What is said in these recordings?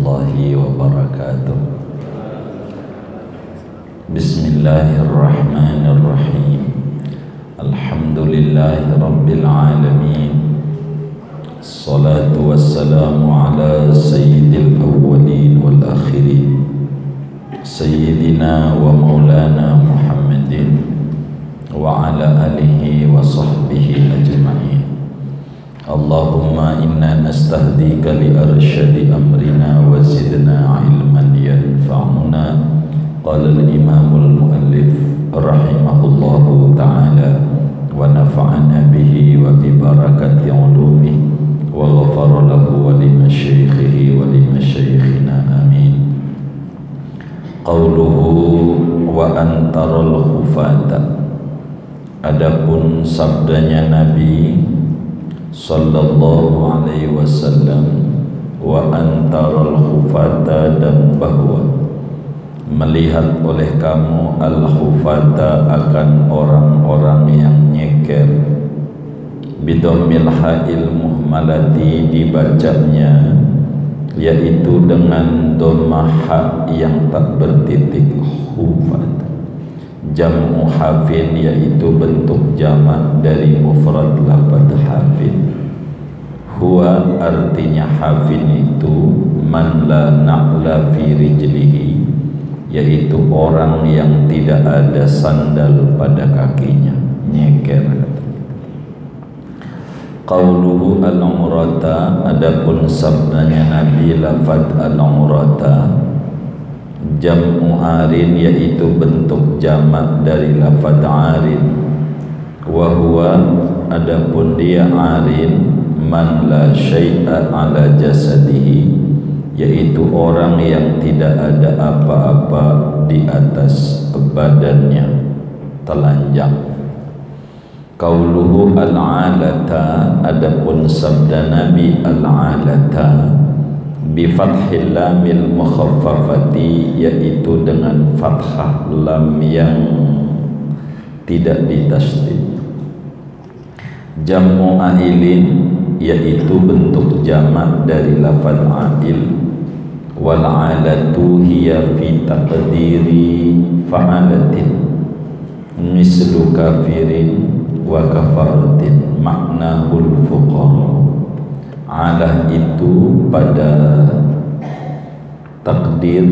warahmatullahi wabarakatuh. Bismillahirrahmanirrahim. Alhamdulillahi rabbil alamin. Salatu wassalamu ala sayyidil awwalin wal akhirin, sayyidina wa maulana Muhammadin wa ala alihi wa sahbihi ajma'in. Allahumma inna nastahdika li arsyadi amrina wa zidna ilman yanfa'una. Qala al-imamul muallif rahimahullahu ta'ala wa nafa'ana bihi wa bi barakati ulumih wa ghafara lahu wa li masyaikhihi wa li masyaikhina amin. Qauluhu wa antaral khufata. Adapun sabdanya Nabi sallallahu alaihi wasallam, wa antaral khufata, dan bahwa melihat oleh kamu al-khufata akan orang-orang yang nyeker, bidammil ha'il muhmalati, dibacanya yaitu dengan dhammah ha yang tak bertitik, khufat. Jam'u hafin, yaitu bentuk jamak dari mufrad lafaz hafin. Huwa, artinya hafin itu man la na'la fi rijlihi, yaitu orang yang tidak ada sandal pada kakinya, nyeker. Qauluhu al-umrata. Adapun sabdanya Nabi lafaz al-umrata, jam'u arin, yaitu bentuk jamak dari lafaz arin. Wa huwa, adapun dia arin, man la syai'a ala jasadihi, yaitu orang yang tidak ada apa-apa di atas badannya, telanjang. Qauluhu al-alata. Adapun sabda Nabi al-alata, bi fathil lamil mukhaffafati, yaitu dengan fathah lam yang tidak ditasydid. Jam'u ailin, yaitu bentuk jamak dari lafaz ail. Wal alatu hiya fi taqdiri fa'alatin mislu kafirin wa kafaratin maknahul fuqara. Alah itu pada takdir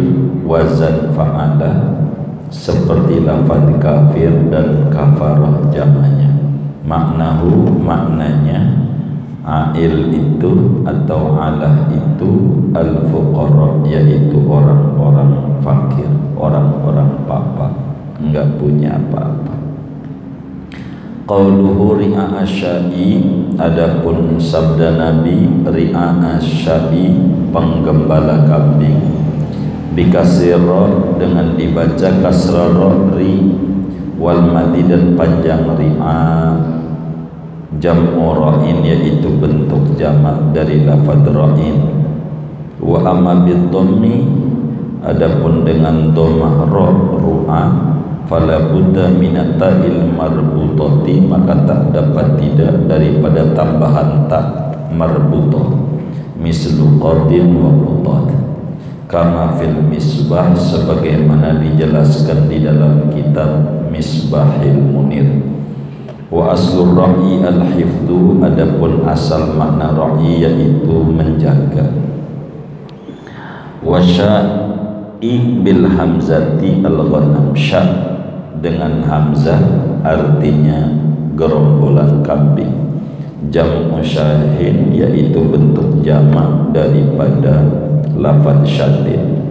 wazan fa'alah, seperti lafaz kafir dan kafarah jamaknya. Maknahu, maknanya ail itu atau alah itu al-fuqara, yaitu orang-orang fakir, orang-orang papa, enggak punya apa-apa. Qauluhu ri'a asya'i. Adapun sabda Nabi ri'a asya'i, penggembala kambing, bikasira, dengan dibaca kasrah ri, wal mati, dan panjang ri'a. Jam'u ra'in, yaitu bentuk jamak dari lafaz ra'in. Wa amma bidhammi. Adapun dengan dhammah ra, ru'a, fala budda minata'il marbutati, maka tak dapat tidak daripada tambahan tak marbutah, mislu qadin wa qutat, kama fil misbah, sebagaimana dijelaskan di dalam kitab Misbahil Munir. Wa aslur ra'i al-hifdu. Adapun asal makna ra'i yaitu menjaga. Wa sya'i bil hamzati al-ghanam. Sya' dengan hamzah artinya gerombolan kambing. Jam'u syahin, yaitu bentuk jamak daripada lafaz syatin.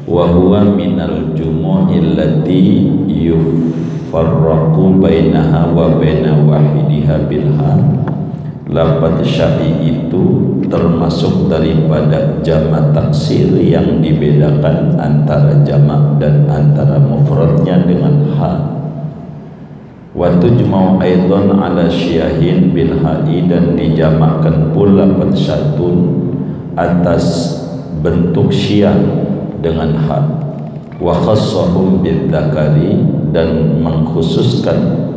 Wa huwa minal jumu'il lati yufarraqu bainaha wa baina wahidiha bilha. Lafaz sya'i itu termasuk daripada jamak taksir yang dibedakan antara jamak dan antara mufradnya dengan ha. Wa tujma'u aidan ala syahin bil ha'i, dan dijamakkan pula lafaz syatun atas bentuk syiah dengan ha. Wa khassahum bidzakari, dan mengkhususkan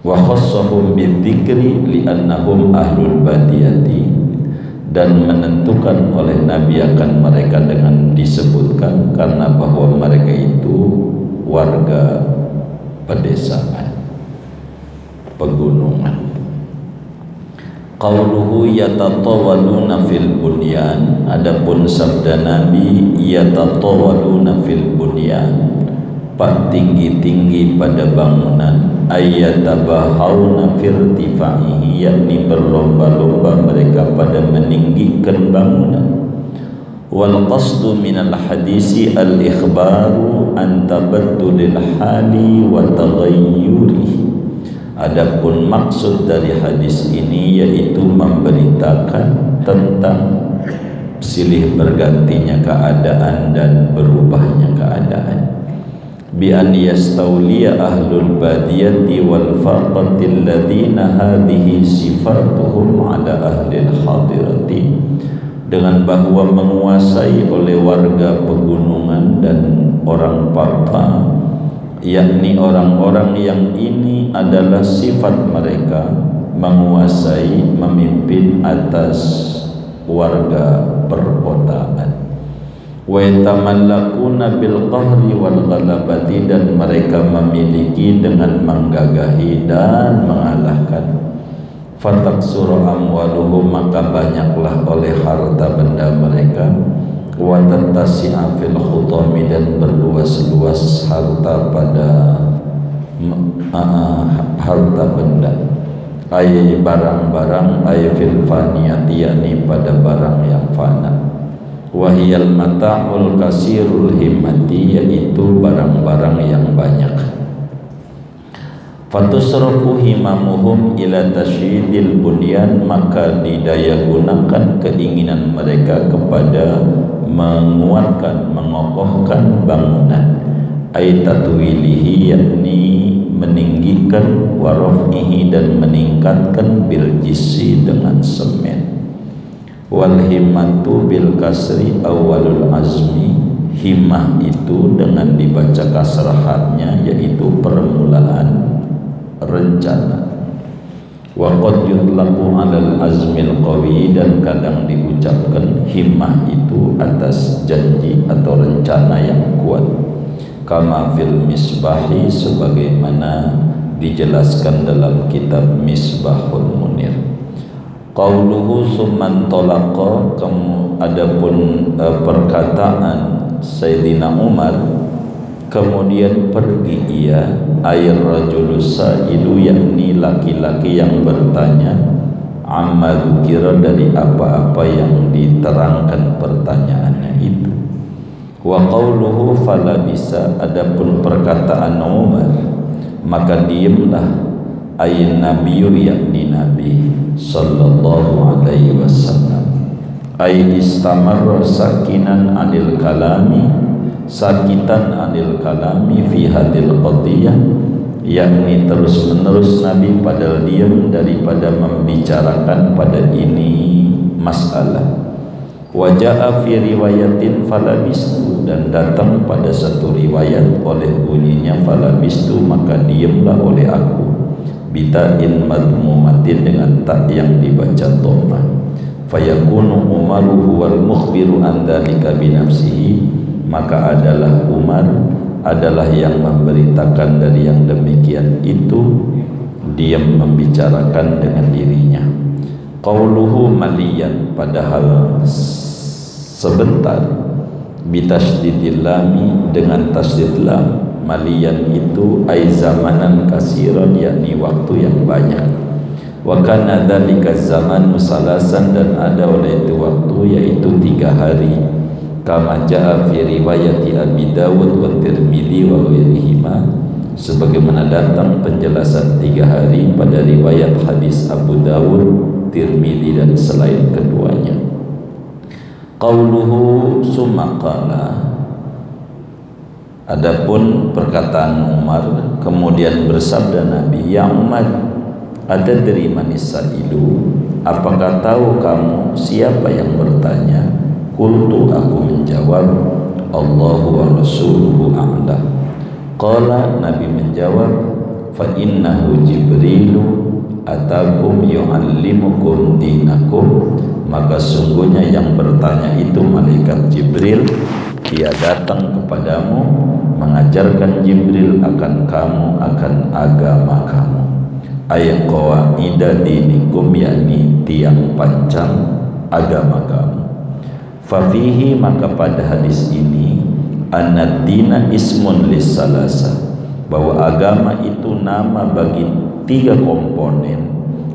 wa khassahum bidzikri li'annahum ahlul badiyati, dan menentukan oleh Nabi akan mereka dengan disebutkan karena bahwa mereka itu warga pedesaan, pegunungan. Qauluhu yatatawaluna fil bunyan, adapun sabda Nabi yatatawaluna fil bunyan, pak tinggi-tinggi pada bangunan, ayyatabahawna firtifa'ihi, yakni berlomba-lomba mereka pada meninggikan bangunan. Wal qasdu minal hadisi al-ikhbaru an tabaddulil hali wa taghayyurihi. Adapun maksud dari hadis ini yaitu memberitakan tentang silih bergantinya keadaan dan berubahnya keadaan. Bi an yastawliya ahlul badiyati wal faqati alladhina hadhihi sifatuhum ala ahlil hadirati, dengan bahwa menguasai oleh warga pegunungan dan orang Papua, yakni orang-orang yang ini adalah sifat mereka menguasai, memimpin atas warga perkotaan. Wa yatamallakuna bil qahri wal ghalabati, dan mereka memiliki dengan menggagahi dan mengalahkan. Fataksuru amwaluhum, maka banyaklah oleh harta benda mereka. Wa tattasi'a fil khutami, dan berluas-luas harta pada harta benda, ay barang-barang, ay fil faniyati, yakni pada barang yang fana. Wahiyal mata'ul kasirul himmati, yaitu barang-barang yang banyak. Fatusrafu himamuhum ila tasyidil bunyan, maka didaya gunakan keinginan mereka kepada menguatkan, mengokohkan bangunan. Ay tatwilihi, yakni meninggikan, waraf'ihi, dan meningkatkan, bil jisi, dengan semen. Wal himmatu bil kasri awalul azmi, himmah itu dengan dibaca kasrahatnya yaitu permulaan rencana. Wa qad yutlaqu 'alal azmil qawi, dan kadang diucapkan himmah itu atas janji atau rencana yang kuat. Kama fil misbahi, sebagaimana dijelaskan dalam kitab Misbahul Munir. Qauluhu summan talaqa, adapun perkataan Sayyidina Umar, kemudian pergi ia, air rajulus sa'ilu, yakni laki-laki yang bertanya, amma dzukira, dari apa-apa yang diterangkan pertanyaannya itu. Wa qauluhu fala bisa, adapun perkataan Umar, maka diamlah, ayin nabiyyu, yakni Nabi sallallahu alaihi wasallam, ay istamarra sakinan anil kalami, sakitan anil kalami fi hadil qadiyah, yakni terus menerus Nabi pada diam daripada membicarakan pada ini masalah. Waja'a fi riwayatin falabistu, dan datang pada satu riwayat oleh bunyinya falabistu, maka diamlah oleh aku, bita'in madmumatin, dengan tak yang dibaca dhamma. Fayakunu Umaru huwal mukhbiru an dzalika bi nafsihi, maka adalah Umar adalah yang memberitakan dari yang demikian itu, dia membicarakan dengan dirinya. Qauluhu maliyan, padahal sebentar, bitasdidil lami, dengan tasdid lam, maliyan itu ay zamanan kasiran, yakni waktu yang banyak. Wa kana dzalika zamanu salasan, dan ada oleh itu waktu yaitu 3 hari. Kama jaa fi riwayati Abi Dawud wa Tirmidzi wa ghairihima, sebagaimana datang penjelasan 3 hari pada riwayat hadis Abu Dawud, Tirmidzi, dan selain keduanya. Qauluhu summa qala, adapun perkataan Umar, kemudian bersabda Nabi, ya Umar, ada dari manis sa'ilu, apakah tahu kamu siapa yang bertanya? Qultu, aku menjawab, Allahu wa rasuluhu a'lam. Qala, Nabi menjawab, fa innahu Jibrilu atakum yu'allimukum dinakum, maka sungguhnya yang bertanya itu malaikat Jibril. Dia datang kepadamu mengajarkan Jibril akan kamu, akan agama kamu. Ayat qawaida dinikum, yakni tiang pancang agama kamu. Fafihi, maka pada hadis ini, anad dina ismun lis salasa, bahwa agama itu nama bagi 3 komponen.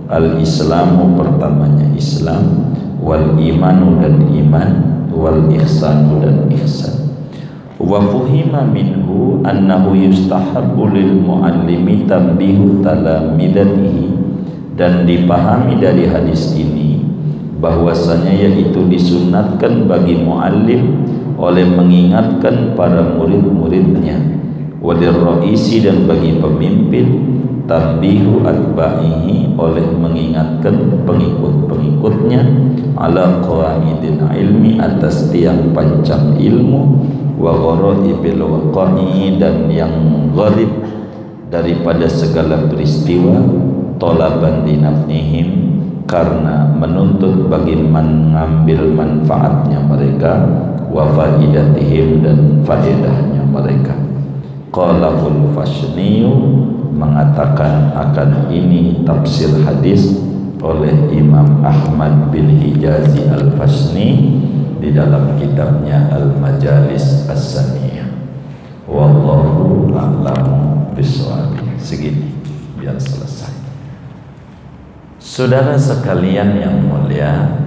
Al-Islamu, pertamanya Islam, wal imanu, dan iman, wal ihsanu, dan ihsan. Wa fuhima minhu annahu yustahabbu lil muallimi tambihu talamidatihi, dan dipahami dari hadis ini bahwasanya yaitu disunatkan bagi muallim oleh mengingatkan para murid-muridnya, walir raisi, dan bagi pemimpin, tambihu atba'ihi, oleh mengingatkan pengikut-pengikutnya, ala qawaidil ilmi, atas tiang pancang ilmu, wa ghara'ibil waqa'i, dan yang gharib daripada segala peristiwa, talaban dinafnihim, karena menuntut bagi mengambil manfaatnya mereka, wa faidatihim, dan faedahnya mereka. Qalahul Fasniyu, mengatakan akan ini tafsir hadis oleh Imam Ahmad bin Hijazi Al-Fasni di dalam kitabnya Al-Majalis As-Saniyah. Wallahu a'lam bishawab. Segini biar selesai. Saudara sekalian yang mulia,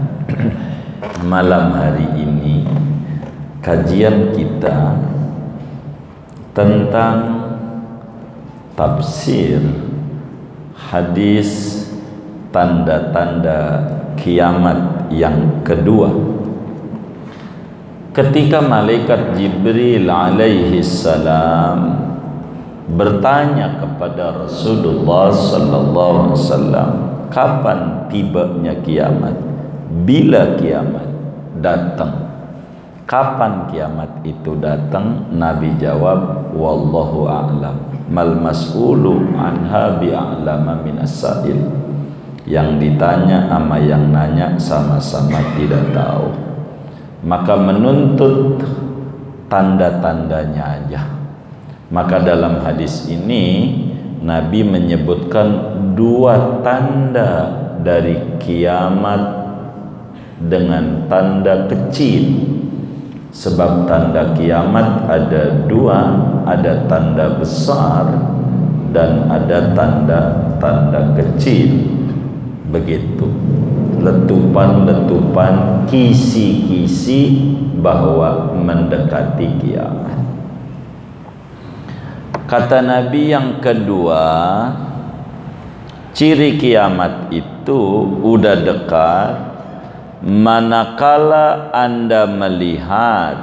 malam hari ini kajian kita tentang tafsir hadis tanda-tanda kiamat yang kedua. Ketika malaikat Jibril alaihi salam bertanya kepada Rasulullah sallallahu alaihi wasallam, kapan tibanya kiamat? Bila kiamat datang? Kapan kiamat itu datang? Nabi jawab, wallahu a'lam, mal mas'ulu anha bi'a'lama minas sa'il. Yang ditanya sama yang nanya sama-sama tidak tahu. Maka menuntut tanda-tandanya aja. Maka dalam hadis ini Nabi menyebutkan 2 tanda dari kiamat dengan tanda kecil. Sebab tanda kiamat ada 2, ada tanda besar dan ada tanda-tanda kecil. Begitu, letupan-letupan, kisi-kisi bahwa mendekati kiamat. Kata Nabi yang kedua, ciri kiamat itu udah dekat manakala Anda melihat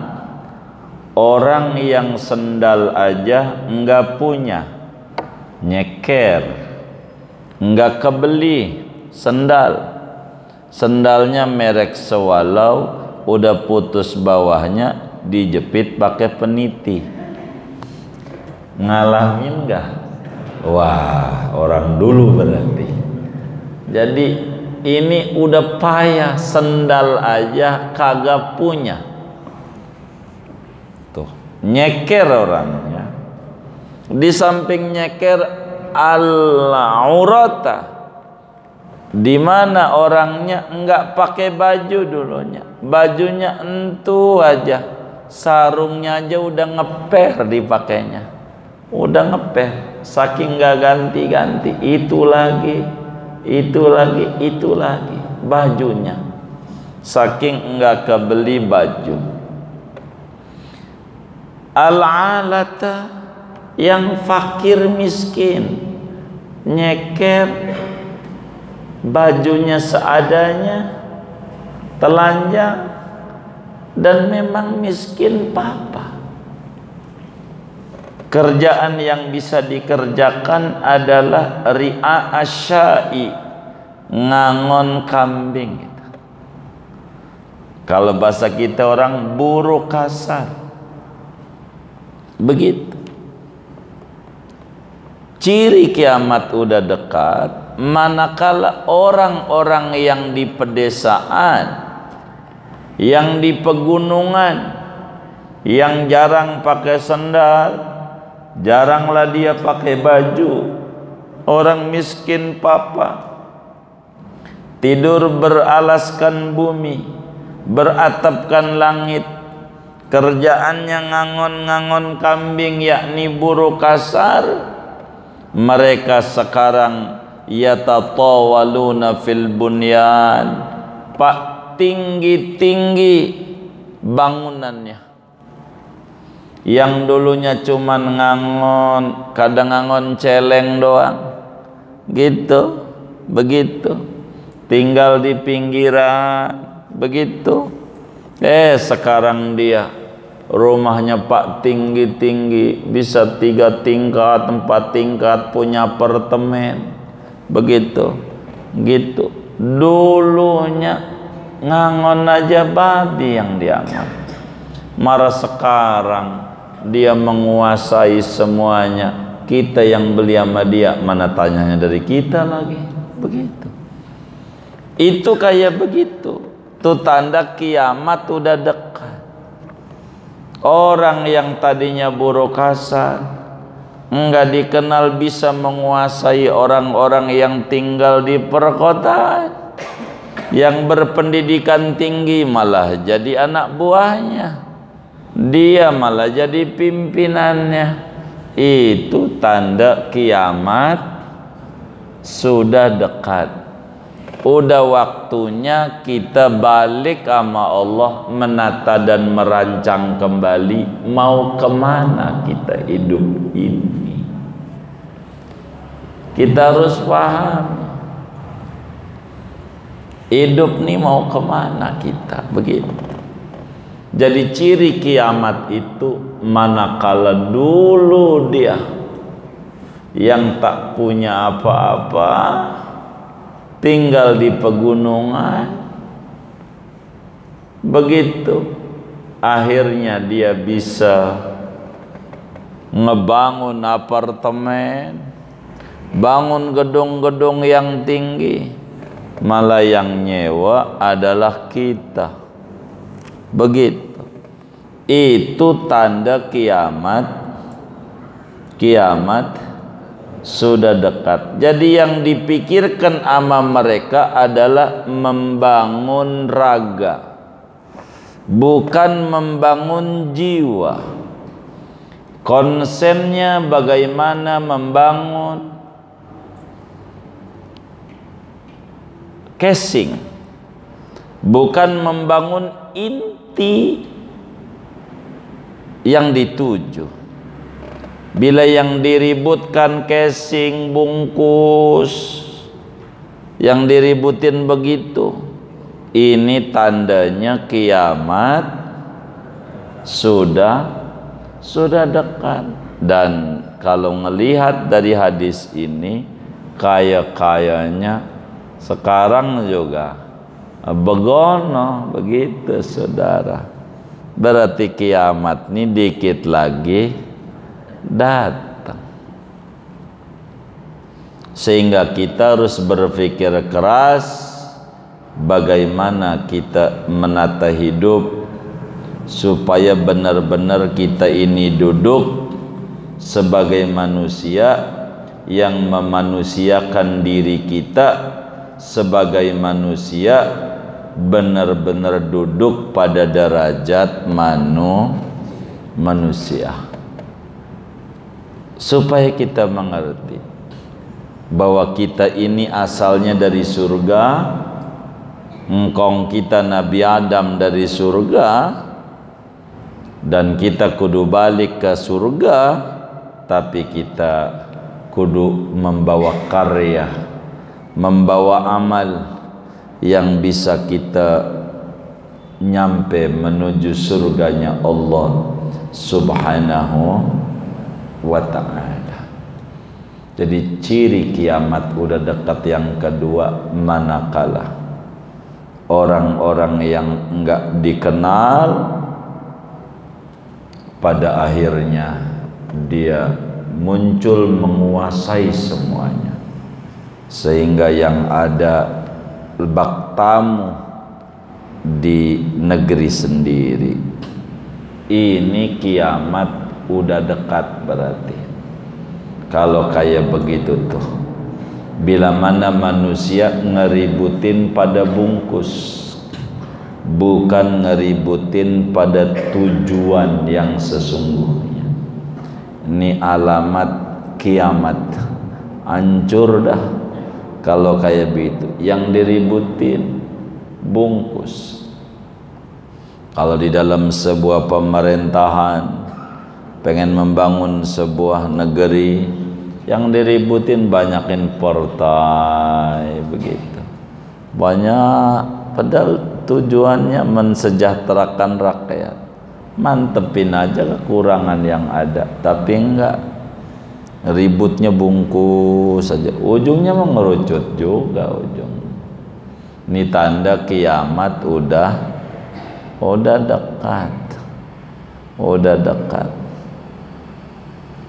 orang yang sendal aja enggak punya, nyeker, enggak kebeli sendalnya merek sewalau, udah putus bawahnya, dijepit pakai peniti. Ngalamin enggak? Wah, orang dulu berarti. Jadi ini udah payah, sendal aja kagak punya. Tuh, nyeker orangnya. Di samping nyeker, al-aurata, di mana orangnya enggak pakai baju dulunya. Bajunya entu aja, sarungnya aja udah ngeper dipakainya. Udah ngeper, saking enggak ganti-ganti, itu lagi bajunya, saking enggak kebeli baju. Al-alata, yang fakir miskin, nyeker, bajunya seadanya, telanjang, dan memang miskin papa. Kerjaan yang bisa dikerjakan adalah ri'a asyai, ngangon kambing. Kalau bahasa kita orang buruh kasar. Begitu. Ciri kiamat udah dekat manakala orang-orang yang di pedesaan, yang di pegunungan, yang jarang pakai sendal, jaranglah dia pakai baju, orang miskin papa, tidur beralaskan bumi, beratapkan langit, kerjaannya ngangon-ngangon kambing, yakni buruh kasar. Mereka sekarang yatatawaluna fil bunyan, pak, tinggi-tinggi bangunannya. Yang dulunya cuman ngangon, kadang ngangon celeng doang, gitu, begitu, tinggal di pinggiran, begitu. Sekarang dia rumahnya pak tinggi-tinggi, bisa 3 tingkat, 4 tingkat, punya apartemen, begitu, gitu. Dulunya ngangon aja babi yang diangon, marah sekarang dia menguasai semuanya. Kita yang beli sama dia, mana tanyanya dari kita lagi, begitu. Itu kayak begitu. Itu tanda kiamat udah dekat. Orang yang tadinya buruh kasar, enggak dikenal bisa menguasai orang-orang yang tinggal di perkotaan. Yang berpendidikan tinggi malah jadi anak buahnya, dia malah jadi pimpinannya. Itu tanda kiamat sudah dekat. Udah waktunya kita balik sama Allah, menata dan merancang kembali mau kemana kita hidup ini. Kita harus paham hidup nih mau kemana kita, begitu. Jadi ciri kiamat itu manakala dulu dia yang tak punya apa-apa, tinggal di pegunungan, begitu, akhirnya dia bisa ngebangun apartemen, bangun gedung-gedung yang tinggi, malah yang nyewa adalah kita, begitu. Itu tanda kiamat sudah dekat. Jadi yang dipikirkan sama mereka adalah membangun raga, bukan membangun jiwa. Konsennya bagaimana membangun casing, bukan membangun inti yang dituju. Bila yang diributkan casing, bungkus, yang diributin begitu, ini tandanya kiamat sudah dekat. Dan kalau ngelihat dari hadis ini, kayaknya sekarang juga begono, begitu saudara. Berarti kiamat ini dikit lagi datang. Sehingga kita harus berpikir keras bagaimana kita menata hidup supaya benar-benar kita ini duduk sebagai manusia yang memanusiakan diri kita sebagai manusia, benar-benar duduk pada derajat manusia. Supaya kita mengerti bahwa kita ini asalnya dari surga, engkong kita Nabi Adam dari surga, dan kita kudu balik ke surga, tapi kita kudu membawa karya, membawa amal yang bisa kita nyampe menuju surganya Allah Subhanahu wa ta'ala. Jadi ciri kiamat udah dekat yang kedua, manakala orang-orang yang enggak dikenal pada akhirnya dia muncul menguasai semuanya. sehingga yang ada bak tamu di negeri sendiri. Ini kiamat udah dekat berarti. Kalau kayak begitu tuh, bila mana manusia ngeributin pada bungkus, bukan ngeributin pada tujuan yang sesungguhnya. Ini alamat kiamat. Hancur dah kalau kayak begitu. Yang diributin bungkus. Kalau di dalam sebuah pemerintahan pengen membangun sebuah negeri, yang diributin banyakin partai begitu. Banyak, padahal tujuannya mensejahterakan rakyat. Mantepin aja kekurangan yang ada, tapi enggak, ributnya bungkus saja, ujungnya mengerucut juga ujung. Ini tanda kiamat udah dekat,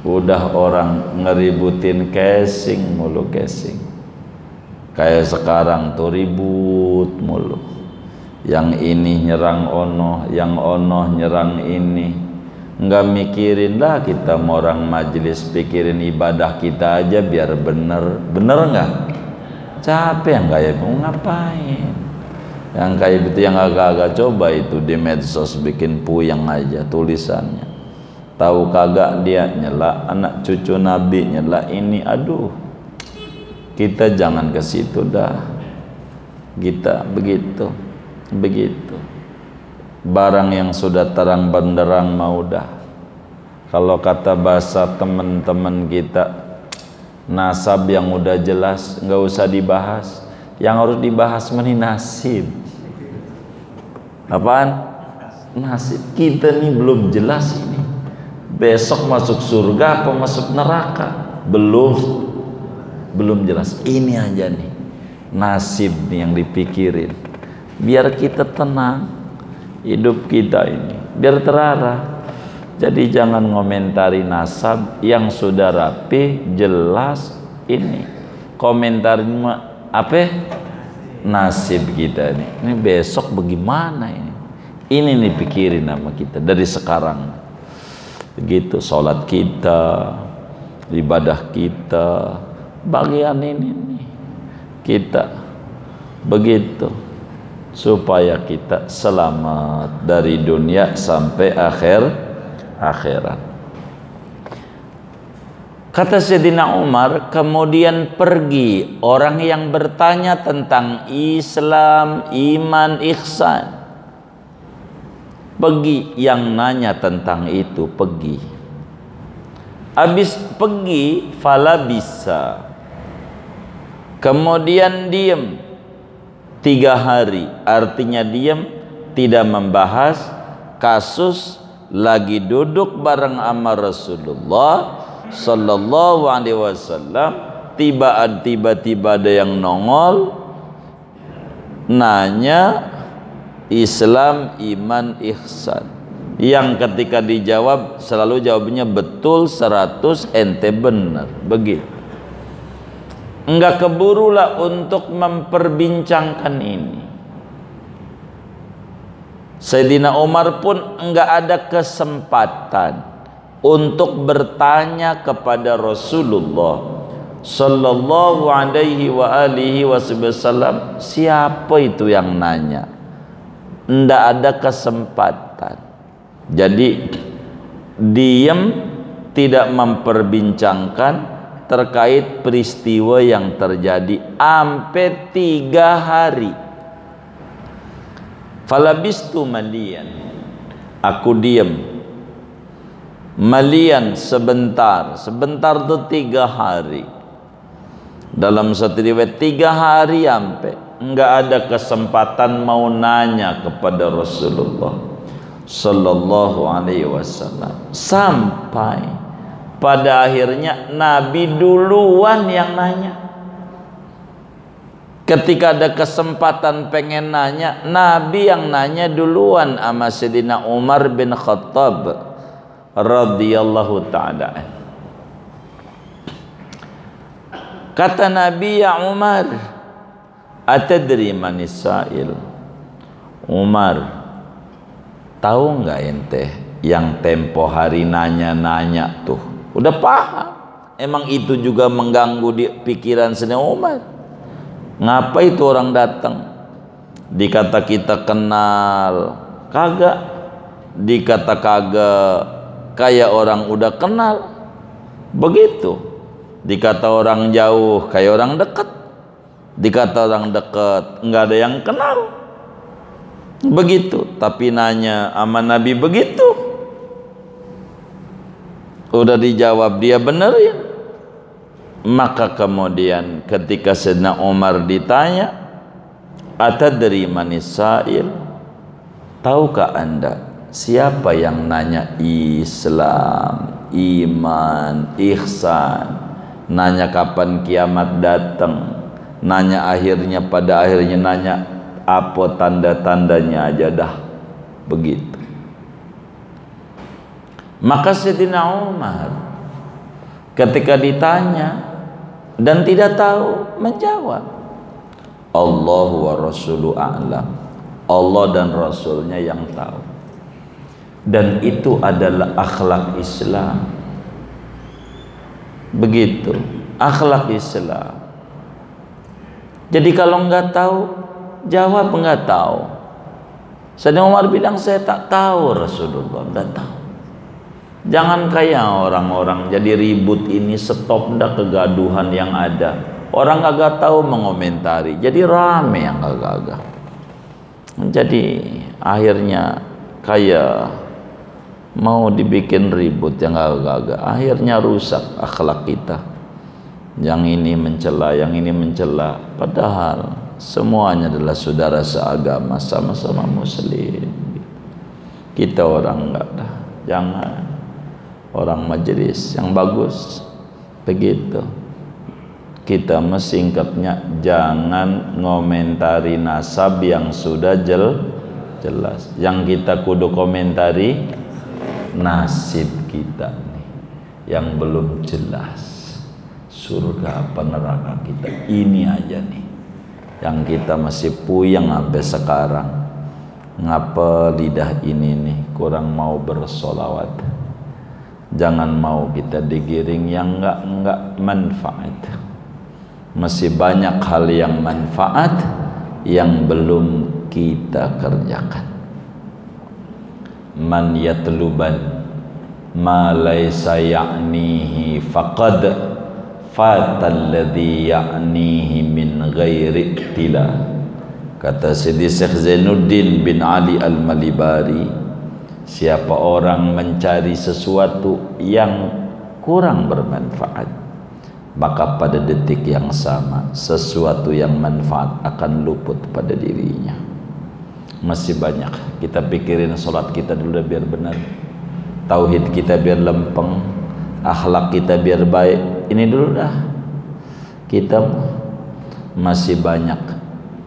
udah orang ngeributin casing mulu, casing kayak sekarang tuh ribut mulu. Yang ini nyerang ono, yang ono nyerang ini. Nggak mikirin lah kita mau orang majelis, pikirin ibadah kita aja biar bener. Bener nggak? Capek yang kayak mau ngapain? Yang kayak gitu yang agak-agak coba itu di medsos bikin puyeng aja tulisannya. Tahu kagak dia nyela anak cucu Nabi, nyela ini, aduh. Kita jangan ke situ dah. Kita begitu. Barang yang sudah terang benderang mau dah. Kalau kata bahasa teman-teman kita, nasab yang udah jelas nggak usah dibahas. Yang harus dibahas meni nasib. Apaan? Nasib kita nih belum jelas ini. Besok masuk surga apa masuk neraka? Belum jelas. Ini aja nih nasib nih yang dipikirin. Biar kita tenang hidup kita ini, biar terarah. Jadi jangan ngomentari nasab yang sudah rapi jelas. Ini komentarin apa? Nasib kita ini. Ini besok bagaimana ini? Ini nih pikirin sama kita dari sekarang. Begitu sholat kita, ibadah kita, bagian ini nih kita begitu, supaya kita selamat dari dunia sampai akhirat. Kata Sayyidina Umar, kemudian pergi orang yang bertanya tentang Islam, iman, ihsan. Pergi yang nanya tentang itu, pergi. Habis pergi, fala bisa. Kemudian diam 3 hari, artinya diam, tidak membahas kasus, lagi duduk bareng sama Rasulullah Sallallahu Alaihi Wasallam. Tiba-tiba ada yang nongol nanya Islam, iman, ihsan, yang ketika dijawab selalu jawabnya betul 100, ente benar, begitu. Enggak keburulah untuk memperbincangkan ini. Sayyidina Umar pun enggak ada kesempatan untuk bertanya kepada Rasulullah Sallallahu Alaihi wa alihi wasallam, siapa itu yang nanya. Enggak ada kesempatan. Jadi diam, tidak memperbincangkan terkait peristiwa yang terjadi sampai 3 hari. Falabistu malian, aku diam malian sebentar itu 3 hari. Dalam satu riwayat 3 hari sampai enggak ada kesempatan mau nanya kepada Rasulullah Sallallahu Alaihi Wasallam, sampai pada akhirnya Nabi duluan yang nanya. Ketika ada kesempatan pengen nanya, Nabi yang nanya duluan sama Sayyidina Umar bin Khattab radhiyallahu ta'ala. Kata Nabi, ya Umar, atadri manis sa'il? Umar, tahu nggak ente yang tempo hari nanya-nanya tuh? Udah paham. Emang itu juga mengganggu di pikiran Sayyidina Umar. Ngapa itu orang datang? Dikata kita kenal, kagak. Dikata kagak, kayak orang udah kenal. Begitu. Dikata orang jauh, kayak orang dekat. Dikata orang dekat, nggak ada yang kenal. Begitu. Tapi nanya sama Nabi begitu. Udah dijawab, dia benerin. Maka kemudian ketika Sayyidina Umar ditanya, atadri manis sa'il? Tahukah anda siapa yang nanya Islam, iman, ihsan? Nanya kapan kiamat datang, nanya akhirnya, pada akhirnya nanya apa tanda-tandanya aja dah. Begitu. Maka Sayyidina Umar ketika ditanya dan tidak tahu, menjawab, Allah wa rasulu a'lam. Allah dan Rasulnya yang tahu. Dan itu adalah akhlak Islam. Begitu, akhlak Islam. Jadi kalau nggak tahu, jawab nggak tahu. Sayyidina Umar bilang, saya tak tahu Rasulullah, nggak tahu. Jangan kayak orang-orang jadi ribut ini, stop dah kegaduhan yang ada. Orang kagak tahu mengomentari, jadi rame yang kagak. Jadi akhirnya kayak mau dibikin ribut yang kagak. Akhirnya rusak akhlak kita. Yang ini mencela, yang ini mencela. Padahal semuanya adalah saudara seagama, sama-sama muslim. Kita orang enggak dah. Jangan. Orang majelis yang bagus. Begitu. Kita mesingkapnya jangan ngomentari nasab yang sudah jelas. Yang kita kudu komentari nasib kita nih yang belum jelas, surga apa neraka kita, ini aja nih yang kita masih puyeng sampai sekarang. Ngapa lidah ini nih kurang mau bersolawat? Jangan mau kita digiring yang enggak manfaat. Masih banyak hal yang manfaat yang belum kita kerjakan. Man yatluban ma laysa ya'nihi faqad fatal ladzi ya'nihi min ghairi iktila. Kata Sidi Syekh Zainuddin bin Ali Al-Malibari, siapa orang mencari sesuatu yang kurang bermanfaat, maka pada detik yang sama sesuatu yang manfaat akan luput pada dirinya. Masih banyak kita pikirin sholat kita dulu biar benar, tauhid kita biar lempeng, akhlak kita biar baik. Ini dulu dah. Kita masih banyak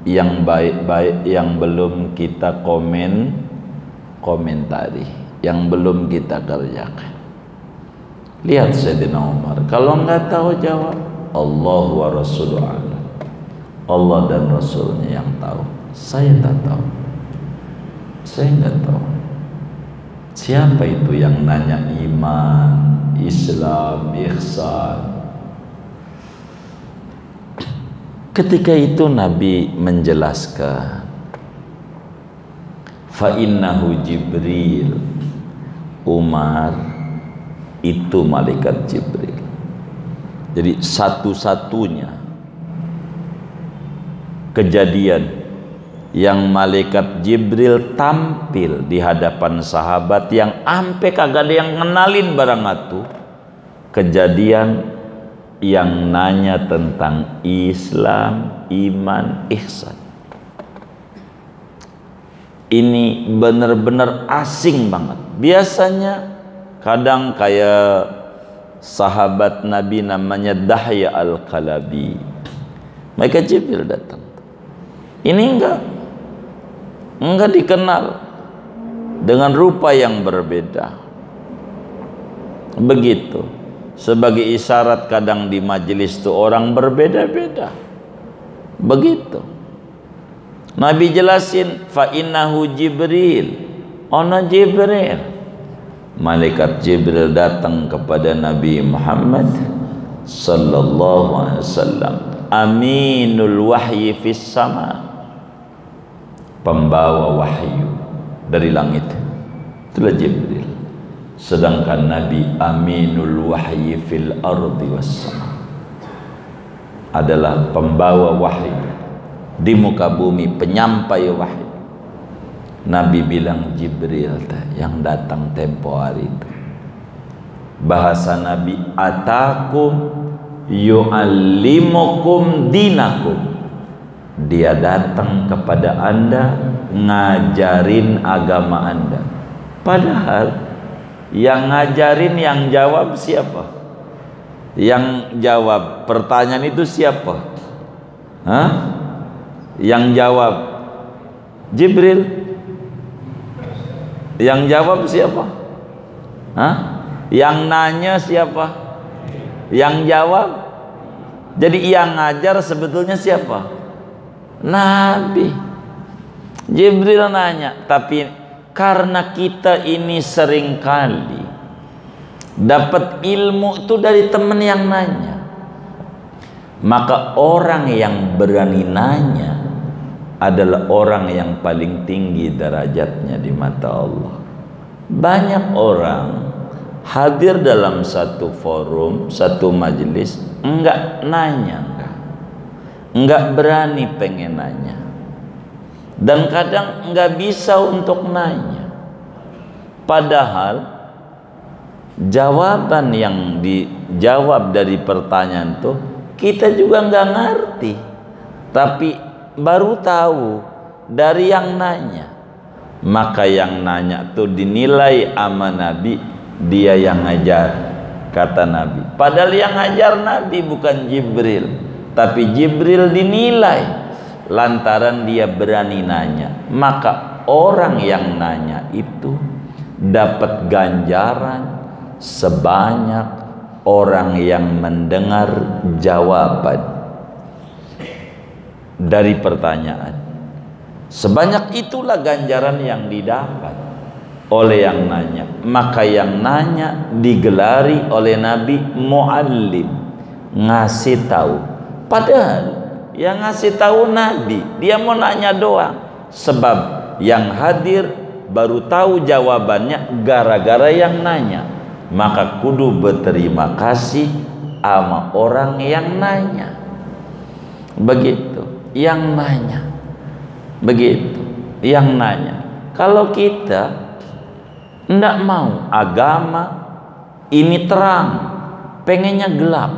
yang baik-baik yang belum kita komentari, yang belum kita kerjakan. Lihat Sayyidina Umar, kalau nggak tahu jawab, Allah wa Rasulullah. Allah dan Rasulnya yang tahu. Saya tak tahu. Saya nggak tahu. Siapa itu yang nanya iman, Islam, ihsan? Ketika itu Nabi menjelaskan, fa innahu Jibril. Umar itu malaikat Jibril. Jadi satu-satunya kejadian yang malaikat Jibril tampil di hadapan sahabat yang ampe kagak ada yang kenalin barang itu, kejadian yang nanya tentang Islam, iman, ihsan. Ini benar-benar asing banget. Biasanya kadang kayak sahabat Nabi namanya Dahya Al-Kalabi, malaikat Jibril datang. Ini enggak dikenal, dengan rupa yang berbeda. Begitu. sebagai isyarat kadang di majelis itu orang berbeda-beda. Begitu. Nabi jelasin, fa innahu Jibril. Ono Jibril. Malaikat Jibril datang kepada Nabi Muhammad sallallahu alaihi wasallam. Aminul wahyi fis sama. Pembawa wahyu dari langit. Itulah Jibril. Sedangkan Nabi aminul wahyi fil ardi was sama, adalah pembawa wahyu di muka bumi, penyampai wahyu. Nabi bilang Jibril yang datang tempo hari itu. Bahasa Nabi, atakum yu'allimukum dinakum. Dia datang kepada Anda ngajarin agama Anda. Padahal yang ngajarin, yang jawab siapa? Yang jawab pertanyaan itu siapa? Hah? Yang jawab Jibril. Yang jawab siapa? Hah? Yang nanya siapa? Yang jawab. Jadi yang ngajar sebetulnya siapa? Nabi. Jibril nanya, tapi karena kita ini seringkali dapat ilmu itu dari teman yang nanya, maka orang yang berani nanya adalah orang yang paling tinggi derajatnya di mata Allah. Banyak orang hadir dalam satu forum, satu majelis, enggak nanya, enggak berani pengen nanya, dan kadang enggak bisa untuk nanya. Padahal jawaban yang dijawab dari pertanyaan itu kita juga enggak ngerti, tapi baru tahu dari yang nanya. Maka yang nanya tuh dinilai sama Nabi, dia yang ngajar, kata Nabi. Padahal yang ngajar Nabi bukan Jibril, tapi Jibril dinilai lantaran dia berani nanya. Maka orang yang nanya itu dapat ganjaran sebanyak orang yang mendengar jawaban dari pertanyaan. Sebanyak itulah ganjaran yang didapat oleh yang nanya. Maka yang nanya digelari oleh Nabi muallim, ngasih tahu. Padahal yang ngasih tahu Nabi, dia mau nanya doang. Sebab yang hadir baru tahu jawabannya gara-gara yang nanya. Maka kudu berterima kasih sama orang yang nanya. Begitu, yang nanya. Begitu, yang nanya. Kalau kita tidak mau agama ini terang, pengennya gelap,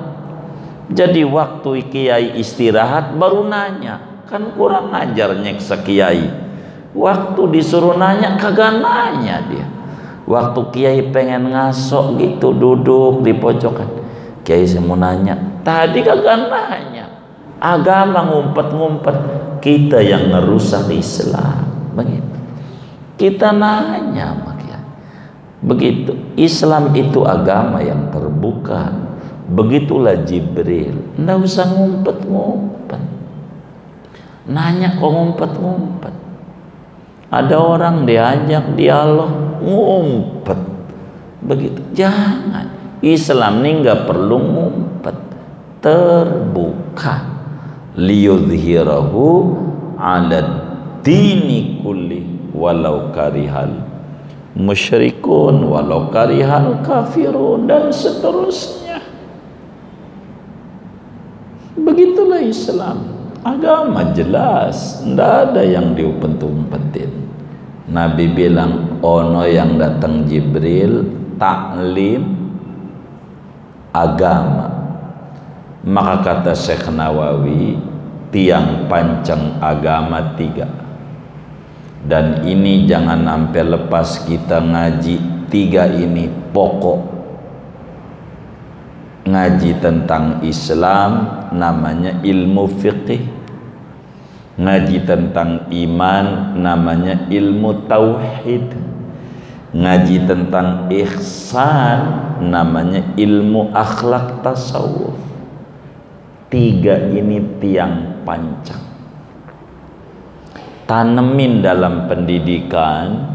jadi waktu kiai istirahat baru nanya, kan kurang ajar nyeksa kiai. Waktu disuruh nanya kagak nanya dia. Waktu kiai pengen ngasok gitu duduk di pojokan, kiai saya mau nanya, tadi kagak nanya. Agama ngumpet-ngumpet, kita yang ngerusak Islam. Begitu. Kita nanya makanya. Begitu. Islam itu agama yang terbuka. Begitulah Jibril. Nggak usah ngumpet-ngumpet. Nanya kok ngumpet-ngumpet. Ada orang diajak dialog ngumpet. Begitu. Jangan. Islam ini nggak perlu ngumpet. Terbuka. Liyudhhirahu ala dini kulli walau karihal musyrikun walau karihal kafirun, dan seterusnya. Begitulah Islam, agama jelas, tidak ada yang diumpet-umpetin. Nabi bilang ono yang datang Jibril taklim agama. Maka kata Syekh Nawawi, tiang pancang agama 3. Dan ini jangan sampai lepas kita ngaji 3 ini pokok. Ngaji tentang Islam namanya ilmu fiqih. Ngaji tentang iman namanya ilmu tauhid. ngaji tentang ihsan, namanya ilmu akhlak tasawuf. 3 ini tiang pancang. Tanemin dalam pendidikan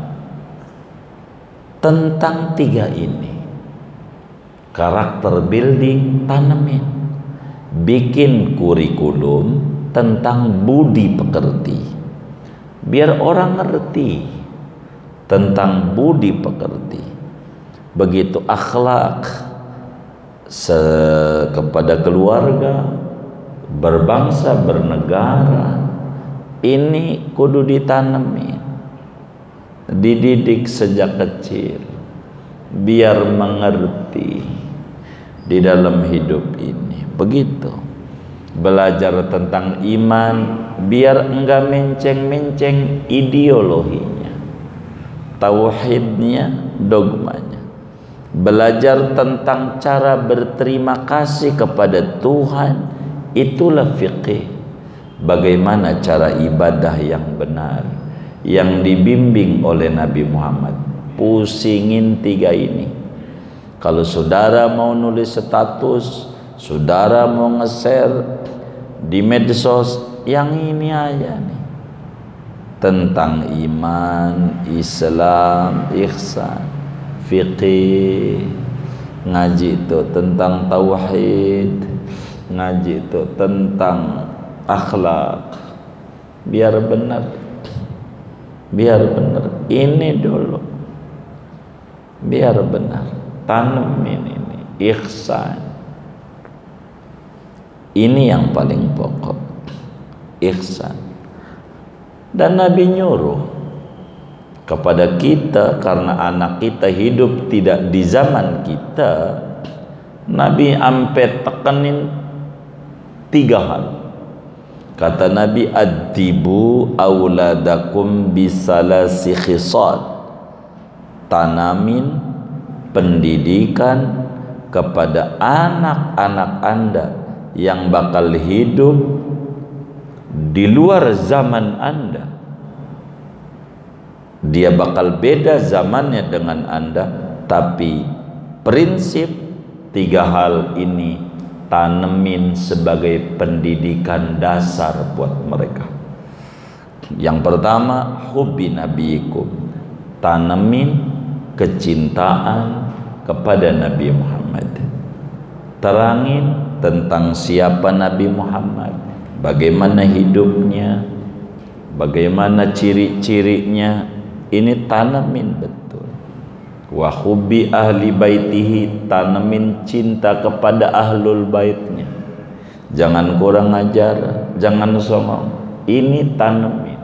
tentang 3 ini. Karakter building, tanemin. Bikin kurikulum tentang budi pekerti, biar orang ngerti tentang budi pekerti. Begitu akhlak kepada keluarga, berbangsa, bernegara, ini kudu ditanemin, dididik sejak kecil, biar mengerti di dalam hidup ini. Begitu belajar tentang iman, biar enggak menceng-menceng ideologinya, tauhidnya, dogmanya. Belajar tentang cara berterima kasih kepada Tuhan, itulah fiqih. Bagaimana cara ibadah yang benar, yang dibimbing oleh Nabi Muhammad. Pusingin 3 ini. Kalau saudara mau nulis status, saudara mau nge-share di medsos, yang ini aja nih, tentang iman, Islam, ihsan, fiqih. Ngaji itu tentang tauhid, ngaji itu tentang akhlak. Biar benar, biar benar. Ini dulu, biar benar. Tanemin ini ihsan. Ini yang paling pokok, ihsan. Dan Nabi nyuruh kepada kita, karena anak kita hidup tidak di zaman kita. Nabi ampe tekenin 3 hal. Kata Nabi, addibu auladakum bisalasi khisal. Tanamin pendidikan kepada anak-anak Anda yang bakal hidup di luar zaman Anda. Dia bakal beda zamannya dengan Anda, tapi prinsip 3 hal ini tanemin sebagai pendidikan dasar buat mereka. Yang pertama, hubbi nabiyikum. Tanemin kecintaan kepada Nabi Muhammad. Terangin tentang siapa Nabi Muhammad, bagaimana hidupnya, bagaimana ciri-cirinya. Ini tanamin betul. Wa hubbi ahli baitihi, tanamin cinta kepada ahlul baitnya. Jangan kurang ajar, jangan songong. Ini tanamin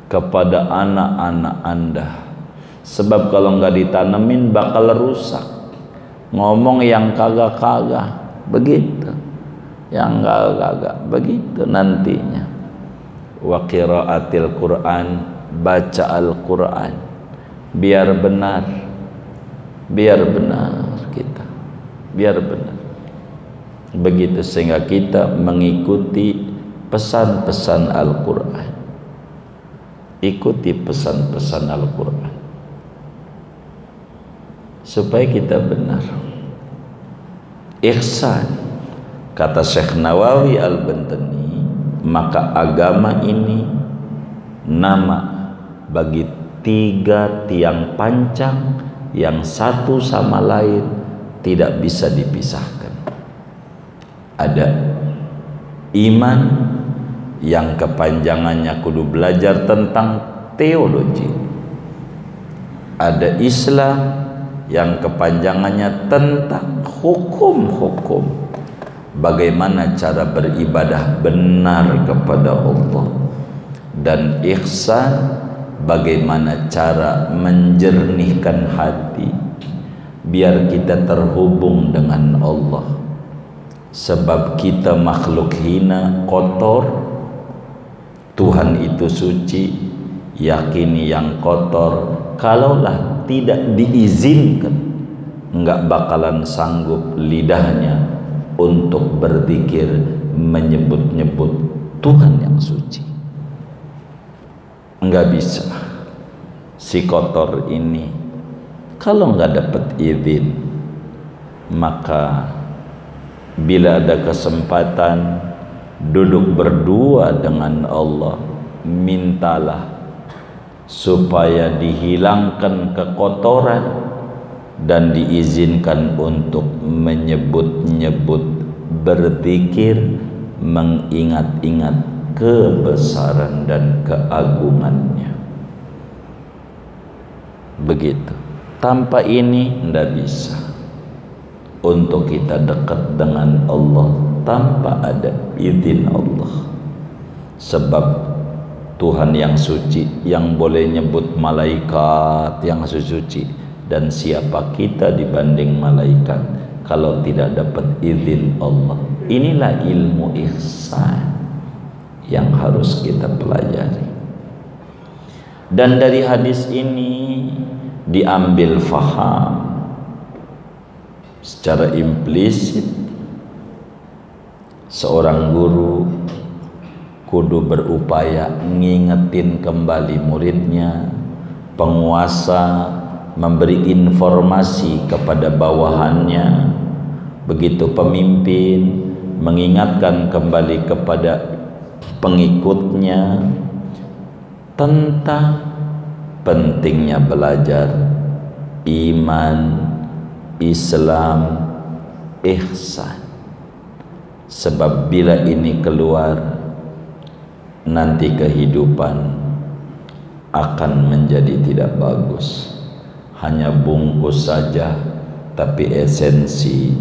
kepada anak-anak Anda. Sebab kalau nggak ditanemin bakal rusak. Ngomong yang kagak-kagak, begitu. Yang kagak-kagak, begitu nantinya. Wa qiraatil Quran, baca Al-Quran, biar benar, biar benar kita, biar benar. Begitu sehingga kita mengikuti pesan-pesan Al-Quran. Ikuti pesan-pesan Al-Quran supaya kita benar. Ihsan, kata Syekh Nawawi Al-Bantani, maka agama ini nama bagi 3 tiang pancang yang satu sama lain tidak bisa dipisahkan. Ada iman yang kepanjangannya kudu belajar tentang teologi. Ada Islam yang kepanjangannya tentang hukum-hukum, bagaimana cara beribadah benar kepada Allah. Dan ihsan, bagaimana cara menjernihkan hati biar kita terhubung dengan Allah. Sebab kita makhluk hina, kotor. Tuhan itu suci. Yakini yang kotor, kalaulah tidak diizinkan, enggak bakalan sanggup lidahnya untuk berzikir, menyebut-nyebut Tuhan yang suci. Enggak bisa. si kotor ini, kalau nggak dapat izin, maka bila ada kesempatan duduk berdua dengan Allah, mintalah supaya dihilangkan kekotoran dan diizinkan untuk menyebut-nyebut, berzikir, mengingat-ingat kebesaran dan keagungannya. Begitu. Tanpa ini tidak bisa untuk kita dekat dengan Allah tanpa ada izin Allah. Sebab Tuhan yang suci, yang boleh nyebut malaikat yang suci, dan siapa kita dibanding malaikat kalau tidak dapat izin Allah. Inilah ilmu ihsan yang harus kita pelajari. Dan dari hadis ini diambil faham secara implisit, seorang guru kudu berupaya ngingetin kembali muridnya, penguasa memberi informasi kepada bawahannya, begitu pemimpin mengingatkan kembali kepada pengikutnya tentang pentingnya belajar iman, Islam, ihsan. Sebab bila ini keluar, nanti kehidupan akan menjadi tidak bagus. Hanya bungkus saja, tapi esensi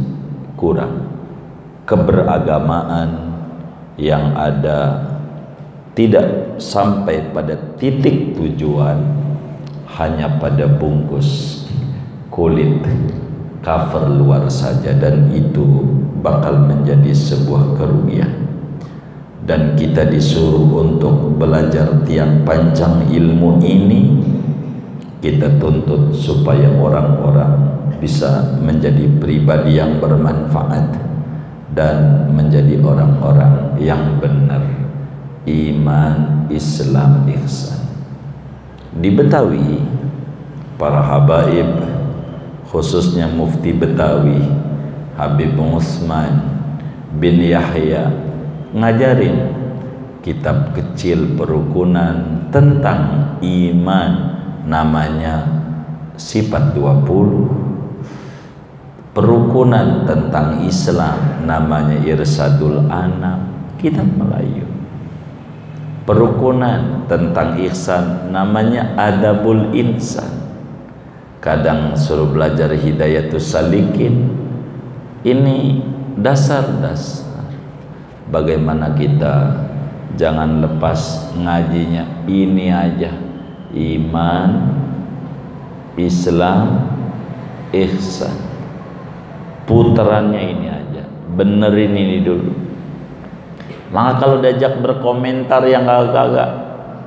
kurang. Keberagamaan yang ada tidak sampai pada titik tujuan, hanya pada bungkus kulit cover luar saja, dan itu bakal menjadi sebuah kerugian. Dan kita disuruh untuk belajar tiang panjang ilmu ini, kita tuntut supaya orang-orang bisa menjadi pribadi yang bermanfaat dan menjadi orang-orang yang benar, iman, Islam, ihsan. Di Betawi, para habaib, khususnya mufti Betawi Habib Utsman bin Yahya, ngajarin kitab kecil perukunan tentang iman, namanya Sifat 20. Perukunan tentang Islam namanya Irsadul Anam, kitab Melayu. Perukunan tentang ihsan namanya Adabul Insan. Kadang suruh belajar Hidayatus Salikin. Ini dasar-dasar bagaimana kita jangan lepas ngajinya ini aja, iman, Islam, ihsan. Putarannya ini aja, benerin ini dulu. Maka kalau diajak berkomentar yang agak-agak,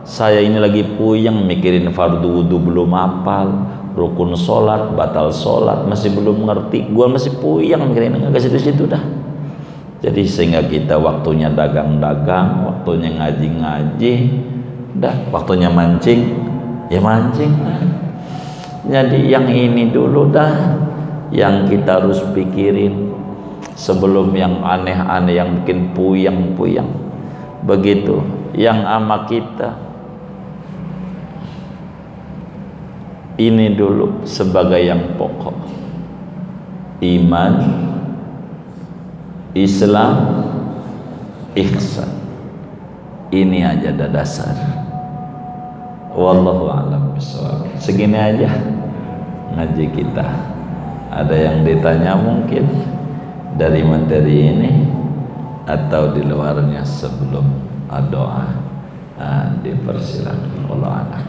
saya ini lagi puyeng mikirin fardu wudu belum hafal, rukun sholat, batal sholat masih belum ngerti, gua masih puyeng mikirin ke situ-situ dah. Jadi sehingga kita waktunya dagang-dagang, waktunya ngaji-ngaji, dah waktunya mancing, ya mancing. Jadi yang ini dulu dah yang kita harus pikirin sebelum yang aneh-aneh yang bikin puyeng-puyeng. Begitu yang ama kita ini dulu sebagai yang pokok, iman, Islam, ihsan. Ini aja dah dasar. Wallahu a'lam bishawab. Segini aja ngaji kita. Ada yang ditanya mungkin dari materi ini atau di luarnya sebelum doa, dipersilakan. Allah a'lam.